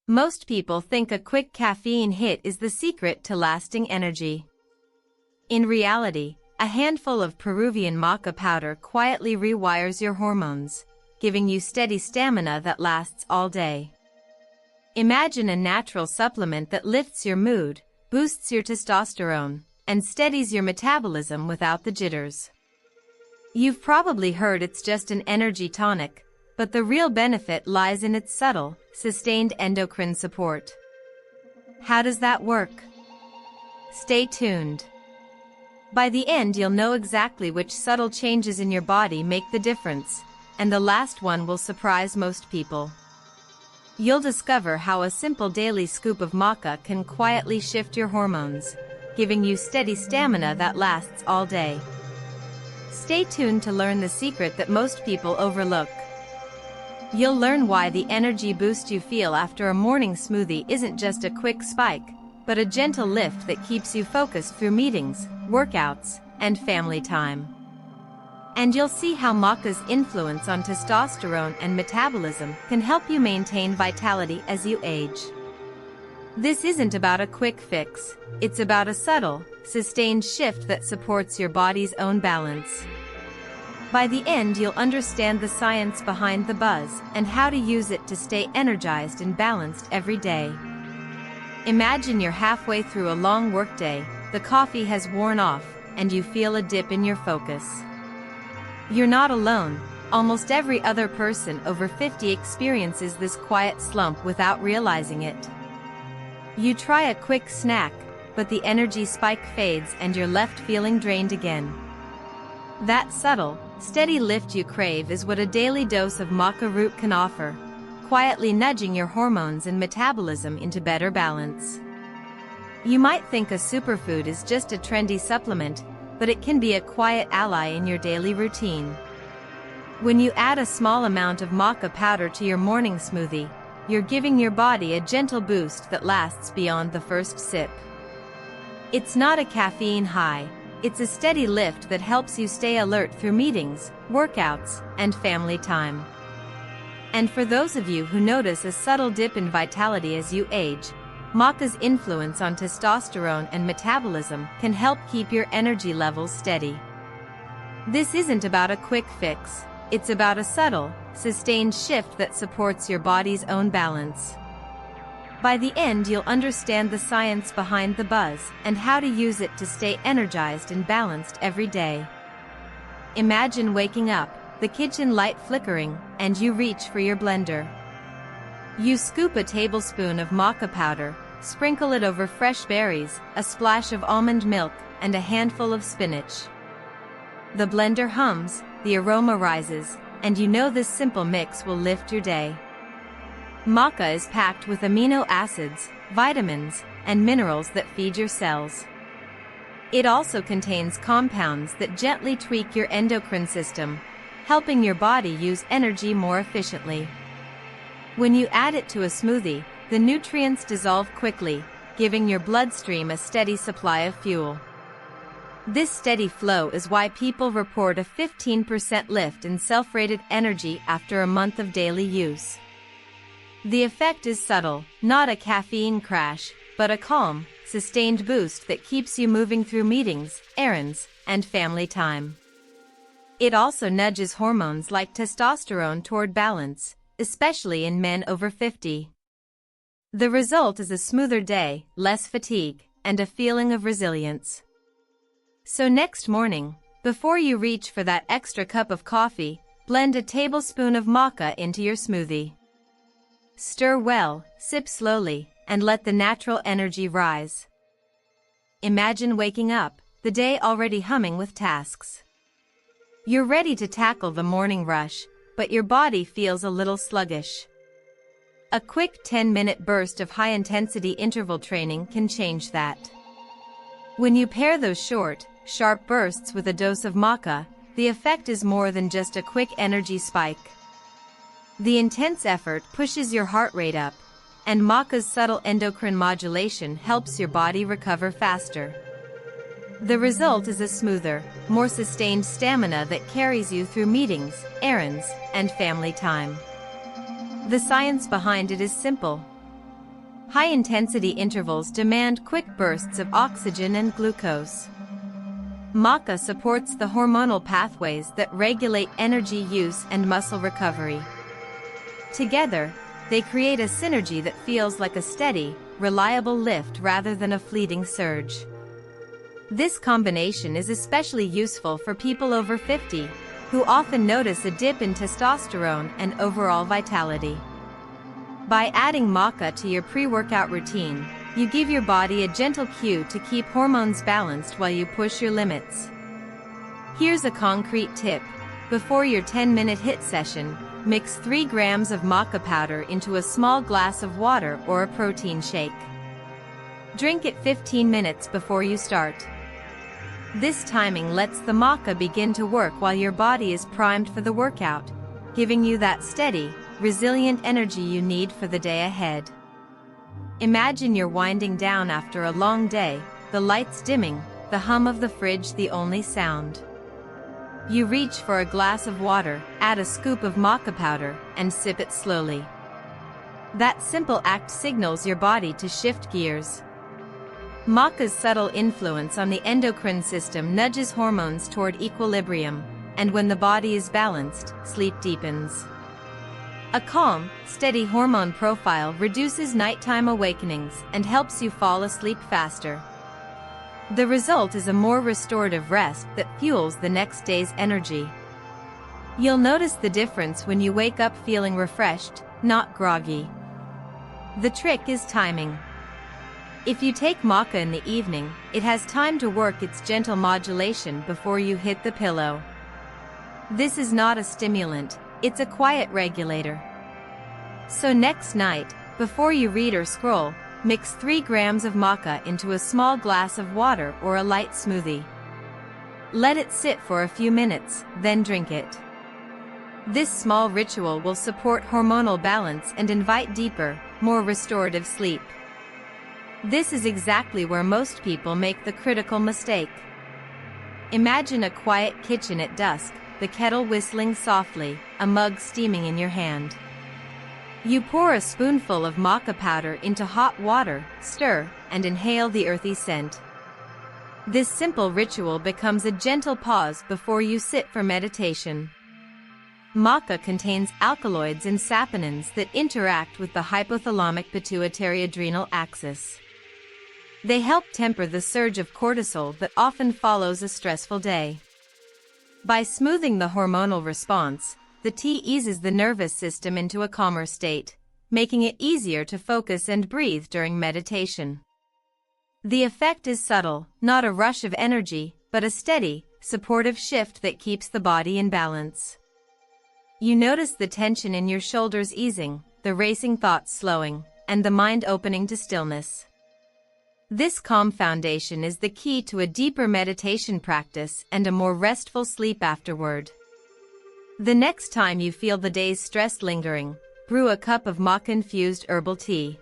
Most people think a quick caffeine hit is the secret to lasting energy. In reality, a handful of Peruvian maca powder quietly rewires your hormones, giving you steady stamina that lasts all day. Imagine a natural supplement that lifts your mood, boosts your testosterone, and steadies your metabolism without the jitters. You've probably heard it's just an energy tonic, but the real benefit lies in its subtle, sustained endocrine support. How does that work? Stay tuned. By the end, you'll know exactly which subtle changes in your body make the difference, and the last one will surprise most people. You'll discover how a simple daily scoop of maca can quietly shift your hormones, giving you steady stamina that lasts all day. Stay tuned to learn the secret that most people overlook. You'll learn why the energy boost you feel after a morning smoothie isn't just a quick spike, but a gentle lift that keeps you focused through meetings, workouts, and family time. And you'll see how maca's influence on testosterone and metabolism can help you maintain vitality as you age. This isn't about a quick fix, it's about a subtle, sustained shift that supports your body's own balance. By the end, you'll understand the science behind the buzz and how to use it to stay energized and balanced every day. Imagine you're halfway through a long workday, the coffee has worn off, and you feel a dip in your focus. You're not alone. Almost every other person over 50 experiences this quiet slump without realizing it. You try a quick snack, but the energy spike fades and you're left feeling drained again. That subtle, steady lift you crave is what a daily dose of maca root can offer, quietly nudging your hormones and metabolism into better balance. You might think a superfood is just a trendy supplement, but it can be a quiet ally in your daily routine. When you add a small amount of maca powder to your morning smoothie, you're giving your body a gentle boost that lasts beyond the first sip. It's not a caffeine high, it's a steady lift that helps you stay alert through meetings, workouts, and family time. And for those of you who notice a subtle dip in vitality as you age, maca's influence on testosterone and metabolism can help keep your energy levels steady. This isn't about a quick fix, it's about a subtle, sustained shift that supports your body's own balance. By the end, you'll understand the science behind the buzz and how to use it to stay energized and balanced every day. Imagine waking up, the kitchen light flickering, and you reach for your blender. You scoop a tablespoon of maca powder, sprinkle it over fresh berries, a splash of almond milk, and a handful of spinach. The blender hums, the aroma rises, and you know this simple mix will lift your day. Maca is packed with amino acids, vitamins, and minerals that feed your cells. It also contains compounds that gently tweak your endocrine system, helping your body use energy more efficiently. When you add it to a smoothie, the nutrients dissolve quickly, giving your bloodstream a steady supply of fuel. This steady flow is why people report a 15% lift in self-rated energy after a month of daily use. The effect is subtle, not a caffeine crash, but a calm, sustained boost that keeps you moving through meetings, errands, and family time. It also nudges hormones like testosterone toward balance, especially in men over 50. The result is a smoother day, less fatigue, and a feeling of resilience. So next morning, before you reach for that extra cup of coffee, blend a tablespoon of maca into your smoothie. Stir well, sip slowly, and let the natural energy rise. Imagine waking up, the day already humming with tasks. You're ready to tackle the morning rush, but your body feels a little sluggish. A quick 10-minute burst of high-intensity interval training can change that. When you pair those short, sharp bursts with a dose of maca, the effect is more than just a quick energy spike. The intense effort pushes your heart rate up, and maca's subtle endocrine modulation helps your body recover faster. The result is a smoother, more sustained stamina that carries you through meetings, errands, and family time. The science behind it is simple. high-intensity intervals demand quick bursts of oxygen and glucose. Maca supports the hormonal pathways that regulate energy use and muscle recovery. Together, they create a synergy that feels like a steady, reliable lift rather than a fleeting surge. This combination is especially useful for people over 50, who often notice a dip in testosterone and overall vitality. By adding maca to your pre-workout routine, you give your body a gentle cue to keep hormones balanced while you push your limits. Here's a concrete tip. Before your 10-minute HIIT session, mix 3 grams of maca powder into a small glass of water or a protein shake. Drink it 15 minutes before you start. This timing lets the maca begin to work while your body is primed for the workout, giving you that steady, resilient energy you need for the day ahead. Imagine you're winding down after a long day, the lights dimming, the hum of the fridge the only sound. You reach for a glass of water, add a scoop of maca powder, and sip it slowly. That simple act signals your body to shift gears. Maca's subtle influence on the endocrine system nudges hormones toward equilibrium, and when the body is balanced, sleep deepens. A calm, steady hormone profile reduces nighttime awakenings and helps you fall asleep faster. The result is a more restorative rest that fuels the next day's energy. You'll notice the difference when you wake up feeling refreshed, not groggy. The trick is timing. If you take maca in the evening, it has time to work its gentle modulation before you hit the pillow. This is not a stimulant, it's a quiet regulator. So next night, before you read or scroll, mix 3 grams of maca into a small glass of water or a light smoothie. Let it sit for a few minutes, then drink it. This small ritual will support hormonal balance and invite deeper, more restorative sleep. This is exactly where most people make the critical mistake. Imagine a quiet kitchen at dusk, the kettle whistling softly, a mug steaming in your hand. You pour a spoonful of maca powder into hot water, stir, and inhale the earthy scent. This simple ritual becomes a gentle pause before you sit for meditation. Maca contains alkaloids and saponins that interact with the hypothalamic pituitary adrenal axis. They help temper the surge of cortisol that often follows a stressful day. By smoothing the hormonal response, the tea eases the nervous system into a calmer state, making it easier to focus and breathe during meditation. The effect is subtle, not a rush of energy, but a steady, supportive shift that keeps the body in balance. You notice the tension in your shoulders easing, the racing thoughts slowing, and the mind opening to stillness. This calm foundation is the key to a deeper meditation practice and a more restful sleep afterward. The next time you feel the day's stress lingering, brew a cup of maca-infused herbal tea.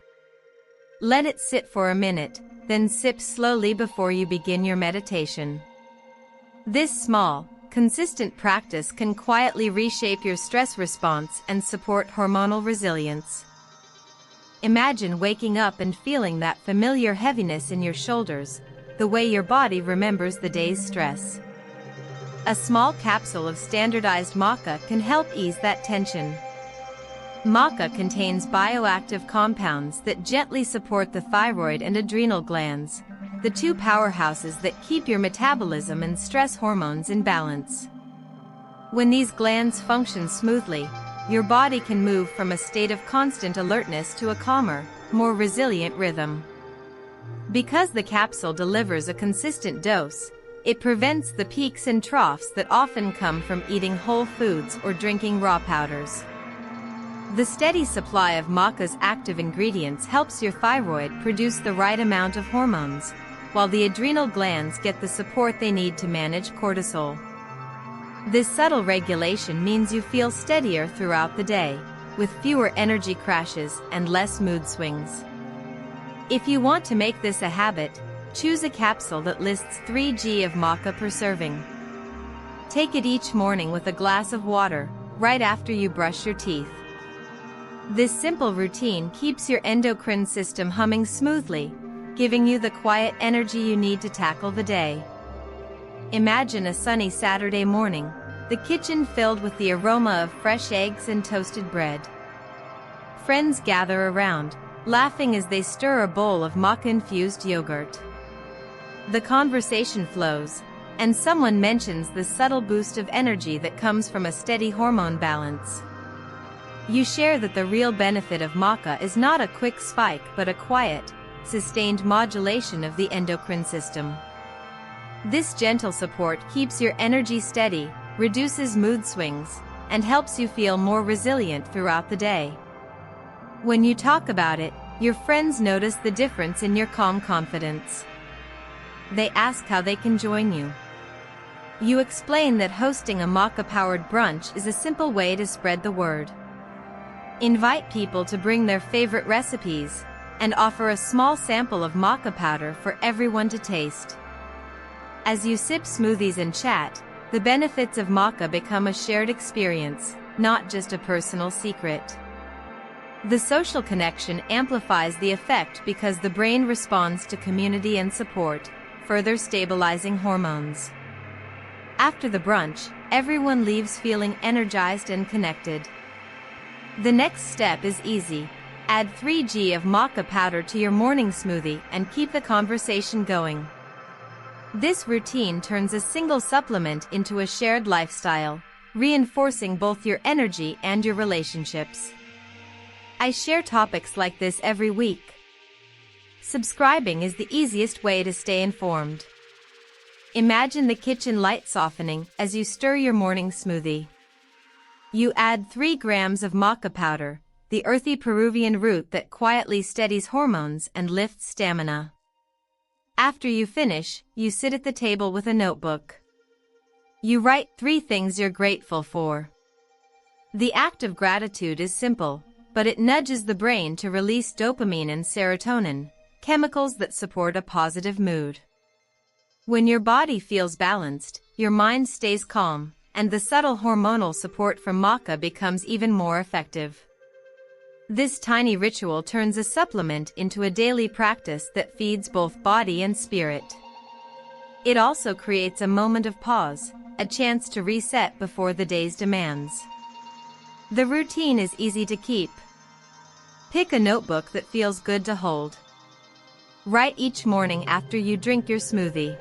Let it sit for a minute, then sip slowly before you begin your meditation. This small, consistent practice can quietly reshape your stress response and support hormonal resilience. Imagine waking up and feeling that familiar heaviness in your shoulders, the way your body remembers the day's stress. A small capsule of standardized maca can help ease that tension. Maca contains bioactive compounds that gently support the thyroid and adrenal glands, the two powerhouses that keep your metabolism and stress hormones in balance. When these glands function smoothly, your body can move from a state of constant alertness to a calmer, more resilient rhythm. Because the capsule delivers a consistent dose, it prevents the peaks and troughs that often come from eating whole foods or drinking raw powders. The steady supply of maca's active ingredients helps your thyroid produce the right amount of hormones, while the adrenal glands get the support they need to manage cortisol. This subtle regulation means you feel steadier throughout the day, with fewer energy crashes and less mood swings. If you want to make this a habit, choose a capsule that lists 3 g of maca per serving. Take it each morning with a glass of water, right after you brush your teeth. This simple routine keeps your endocrine system humming smoothly, giving you the quiet energy you need to tackle the day. Imagine a sunny Saturday morning, the kitchen filled with the aroma of fresh eggs and toasted bread. Friends gather around, laughing as they stir a bowl of maca-infused yogurt. The conversation flows, and someone mentions the subtle boost of energy that comes from a steady hormone balance. You share that the real benefit of maca is not a quick spike but a quiet, sustained modulation of the endocrine system. This gentle support keeps your energy steady, reduces mood swings, and helps you feel more resilient throughout the day. When you talk about it, your friends notice the difference in your calm confidence. They ask how they can join you. You explain that hosting a maca-powered brunch is a simple way to spread the word. Invite people to bring their favorite recipes, and offer a small sample of maca powder for everyone to taste. As you sip smoothies and chat, the benefits of maca become a shared experience, not just a personal secret. The social connection amplifies the effect because the brain responds to community and support, further stabilizing hormones. After the brunch, everyone leaves feeling energized and connected. The next step is easy. Add 3 g of maca powder to your morning smoothie and keep the conversation going. This routine turns a single supplement into a shared lifestyle, reinforcing both your energy and your relationships. I share topics like this every week. Subscribing is the easiest way to stay informed. Imagine the kitchen light softening as you stir your morning smoothie. You add 3 grams of maca powder, the earthy Peruvian root that quietly steadies hormones and lifts stamina. After you finish, you sit at the table with a notebook. You write 3 things you're grateful for. The act of gratitude is simple, but it nudges the brain to release dopamine and serotonin, chemicals that support a positive mood. When your body feels balanced, your mind stays calm, and the subtle hormonal support from maca becomes even more effective. This tiny ritual turns a supplement into a daily practice that feeds both body and spirit. It also creates a moment of pause, a chance to reset before the day's demands. The routine is easy to keep. Pick a notebook that feels good to hold. Write each morning after you drink your smoothie.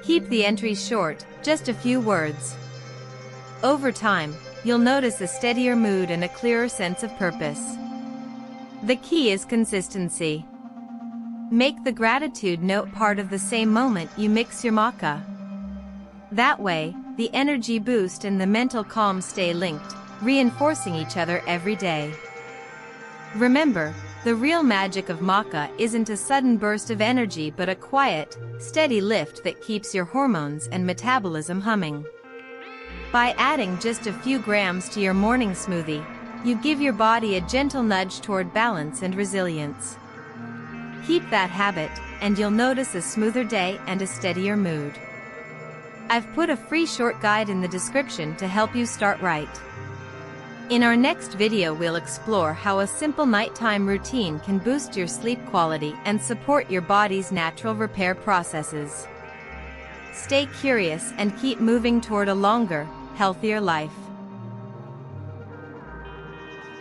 Keep the entries short, just a few words. Over time, you'll notice a steadier mood and a clearer sense of purpose. The key is consistency. Make the gratitude note part of the same moment you mix your maca. That way, the energy boost and the mental calm stay linked, reinforcing each other every day. Remember, the real magic of maca isn't a sudden burst of energy but a quiet, steady lift that keeps your hormones and metabolism humming. By adding just a few grams to your morning smoothie, you give your body a gentle nudge toward balance and resilience. Keep that habit, and you'll notice a smoother day and a steadier mood. I've put a free short guide in the description to help you start right. In our next video we'll explore how a simple nighttime routine can boost your sleep quality and support your body's natural repair processes. Stay curious and keep moving toward a longer, healthier life.